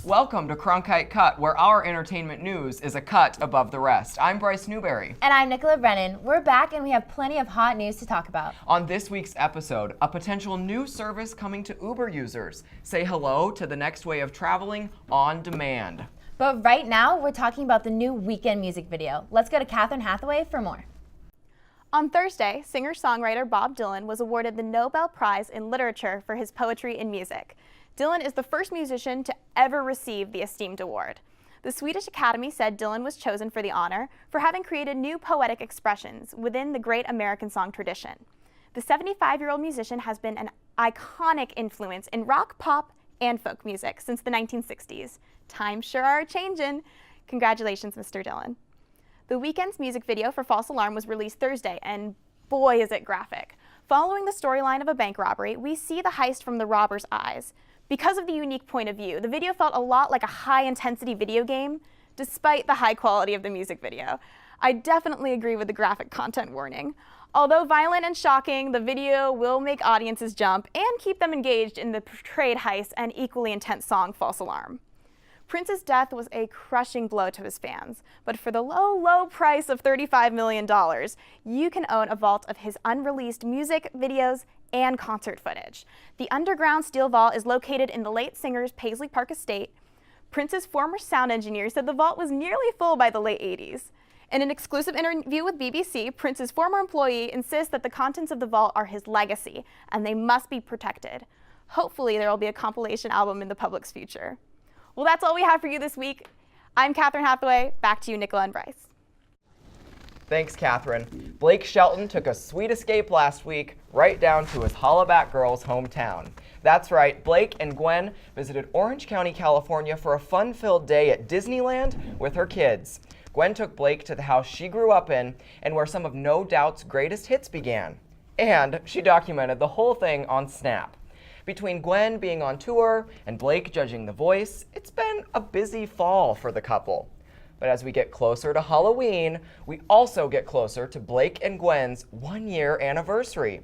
Welcome to Cronkite Cut, where our entertainment news is a cut above the rest. I'm Bryce Newberry. And I'm Nicola Brennan. We're back and we have plenty of hot news to talk about. On this week's episode, a potential new service coming to Uber users. Say hello to the next way of traveling on demand. But right now, we're talking about the new Weeknd music video. Let's go to Catherine Hathaway for more. On Thursday, singer-songwriter Bob Dylan was awarded the Nobel Prize in Literature for his poetry and music. Dylan is the first musician to ever receive the esteemed award. The Swedish Academy said Dylan was chosen for the honor for having created new poetic expressions within the great American song tradition. The 75-year-old musician has been an iconic influence in rock, pop, and folk music since the 1960s. Times sure are changing. Congratulations, Mr. Dylan. The Weeknd's music video for False Alarm was released Thursday, and boy is it graphic. Following the storyline of a bank robbery, we see the heist from the robber's eyes. Because of the unique point of view, the video felt a lot like a high-intensity video game, despite the high quality of the music video. I definitely agree with the graphic content warning. Although violent and shocking, the video will make audiences jump and keep them engaged in the portrayed heist and equally intense song, False Alarm. Prince's death was a crushing blow to his fans, but for the low price of $35 million, you can own a vault of his unreleased music, videos, and concert footage. The underground steel vault is located in the late singer's Paisley Park estate. Prince's former sound engineer said the vault was nearly full by the late 80s. In an exclusive interview with BBC, Prince's former employee insists that the contents of the vault are his legacy, and they must be protected. Hopefully there will be a compilation album in the public's future. Well, that's all we have for you this week. I'm Catherine Hathaway. Back to you, Nicola and Bryce. Thanks, Catherine. Blake Shelton took a sweet escape last week, right down to his Hollaback Girls' hometown. That's right, Blake and Gwen visited Orange County, California for a fun-filled day at Disneyland with her kids. Gwen took Blake to the house she grew up in and where some of No Doubt's greatest hits began. And she documented the whole thing on Snap. Between Gwen being on tour and Blake judging The Voice, it's been a busy fall for the couple. But as we get closer to Halloween, we also get closer to Blake and Gwen's one-year anniversary.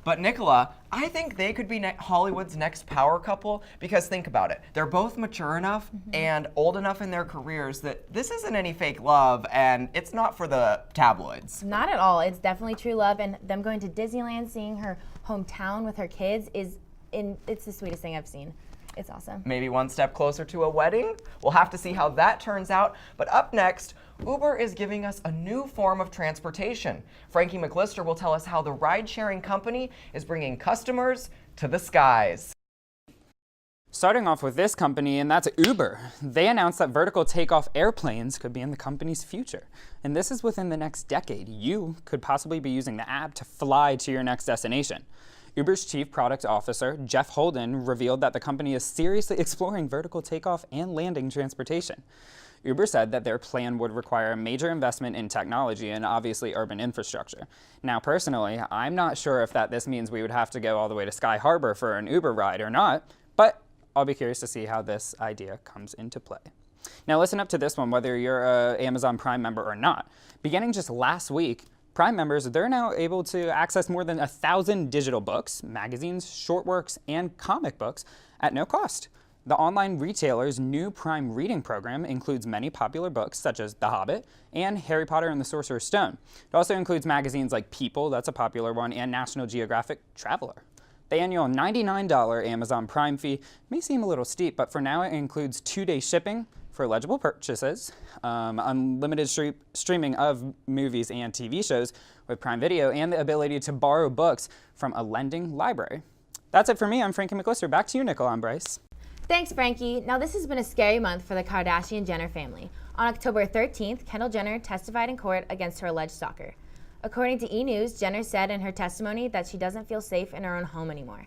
But Nicola, I think they could be Hollywood's next power couple because think about it. They're both mature enough and old enough in their careers that this isn't any fake love and it's not for the tabloids. Not at all. It's definitely true love, and them going to Disneyland, seeing her hometown with her kids it's the sweetest thing I've seen. It's awesome. Maybe one step closer to a wedding? We'll have to see how that turns out. But up next, Uber is giving us a new form of transportation. Frankie McLister will tell us how the ride-sharing company is bringing customers to the skies. Starting off with this company, and that's Uber. They announced that vertical takeoff airplanes could be in the company's future. And this is within the next decade. You could possibly be using the app to fly to your next destination. Uber's chief product officer, Jeff Holden, revealed that the company is seriously exploring vertical takeoff and landing transportation. Uber said that their plan would require a major investment in technology and obviously urban infrastructure. Now, personally, I'm not sure if this means we would have to go all the way to Sky Harbor for an Uber ride or not, but I'll be curious to see how this idea comes into play. Now, listen up to this one, whether you're an Amazon Prime member or not. Beginning just last week, Prime members, they're now able to access more than 1,000 digital books, magazines, short works, and comic books at no cost. The online retailer's new Prime reading program includes many popular books such as The Hobbit and Harry Potter and the Sorcerer's Stone. It also includes magazines like People, that's a popular one, and National Geographic Traveler. The annual $99 Amazon Prime fee may seem a little steep, but for now it includes 2-day shipping for eligible purchases, unlimited streaming of movies and TV shows with Prime Video, and the ability to borrow books from a lending library. That's it for me. I'm Frankie McLister. Back to you, Nicola and Bryce. Thanks, Frankie. Now, this has been a scary month for the Kardashian-Jenner family. On October 13th, Kendall Jenner testified in court against her alleged stalker. According to E! News, Jenner said in her testimony that she doesn't feel safe in her own home anymore.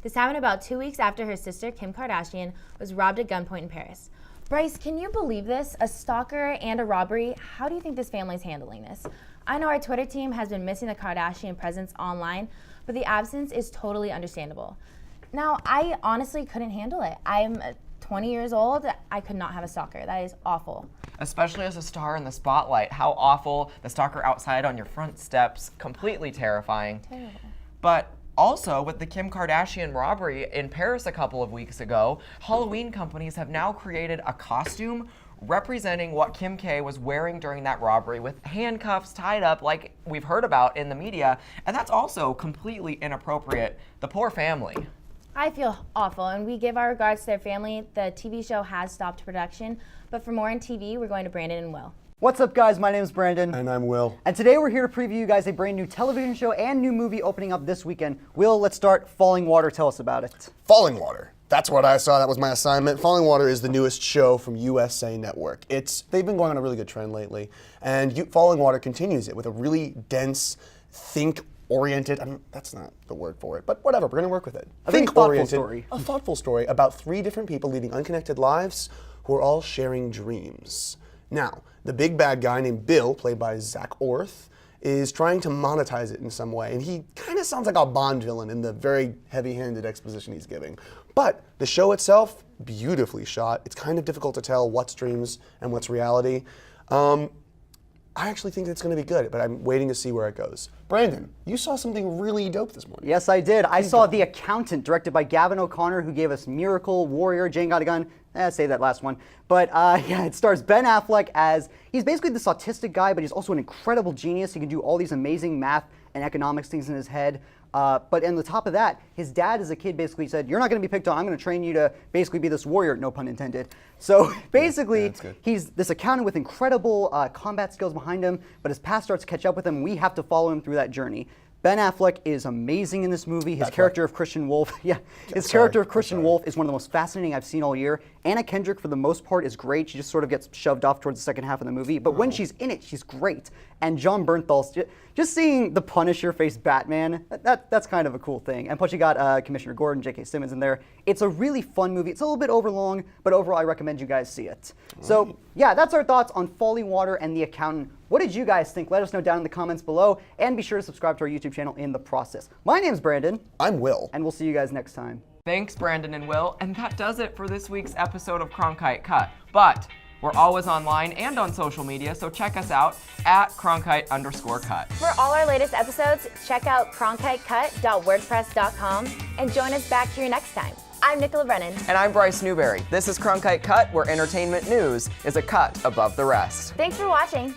This happened about 2 weeks after her sister, Kim Kardashian, was robbed at gunpoint in Paris. Bryce, can you believe this? A stalker and a robbery? How do you think this family's handling this? I know our Twitter team has been missing the Kardashian presence online, but the absence is totally understandable. Now, I honestly couldn't handle it. I'm 20 years old. I could not have a stalker. That is awful. Especially as a star in the spotlight. How awful. The stalker outside on your front steps. Completely terrifying. Terrible. But Also, with the Kim Kardashian robbery in Paris a couple of weeks ago, Halloween companies have now created a costume representing what Kim K was wearing during that robbery, with handcuffs tied up like we've heard about in the media, and that's also completely inappropriate. The poor family. I feel awful, and we give our regards to their family. The TV show has stopped production, but for more on TV, we're going to Brandon and Will. What's up, guys? My name is Brandon. And I'm Will. And today we're here to preview you guys a brand new television show and new movie opening up this weekend. Will, let's start. Falling Water. Tell us about it. Falling Water. That's what I saw. That was my assignment. Falling Water is the newest show from USA Network. They've been going on a really good trend lately, and Falling Water continues it with a really dense, think-oriented. That's not the word for it, but whatever. We're gonna work with it. A very thoughtful story. A thoughtful story about 3 different people leading unconnected lives who are all sharing dreams. Now, the big bad guy named Bill, played by Zach Orth, is trying to monetize it in some way, and he kind of sounds like a Bond villain in the very heavy-handed exposition he's giving. But the show itself, beautifully shot. It's kind of difficult to tell what's dreams and what's reality. I actually think it's going to be good, but I'm waiting to see where it goes. Brandon, you saw something really dope this morning. Yes, I did. I saw The Accountant, directed by Gavin O'Connor, who gave us Miracle, Warrior, Jane Got a Gun. Say that last one. But yeah, it stars Ben Affleck as, he's basically this autistic guy, but he's also an incredible genius. He can do all these amazing math and economics things in his head. But on the top of that, his dad as a kid basically said, you're not going to be picked on, I'm going to train you to basically be this warrior, no pun intended. So basically, he's this accountant with incredible combat skills behind him, but his past starts to catch up with him, and we have to follow him through that journey. Ben Affleck is amazing in this movie. His character of Christian Wolf, character of Christian Wolf is one of the most fascinating I've seen all year. Anna Kendrick, for the most part, is great. She just sort of gets shoved off towards the second half of the movie. But when she's in it, she's great. And John Bernthal, just seeing the Punisher face Batman, that's kind of a cool thing. And plus you got Commissioner Gordon, J.K. Simmons in there. It's a really fun movie. It's a little bit overlong, but overall I recommend you guys see it. So yeah, that's our thoughts on Falling Water and The Accountant. What did you guys think? Let us know down in the comments below, and be sure to subscribe to our YouTube channel in the process. My name's Brandon. I'm Will. And we'll see you guys next time. Thanks, Brandon and Will, and that does it for this week's episode of Cronkite Cut. But we're always online and on social media, so check us out at Cronkite_cut. For all our latest episodes, check out cronkitecut.wordpress.com and join us back here next time. I'm Nicola Brennan. And I'm Bryce Newberry. This is Cronkite Cut, where entertainment news is a cut above the rest. Thanks for watching.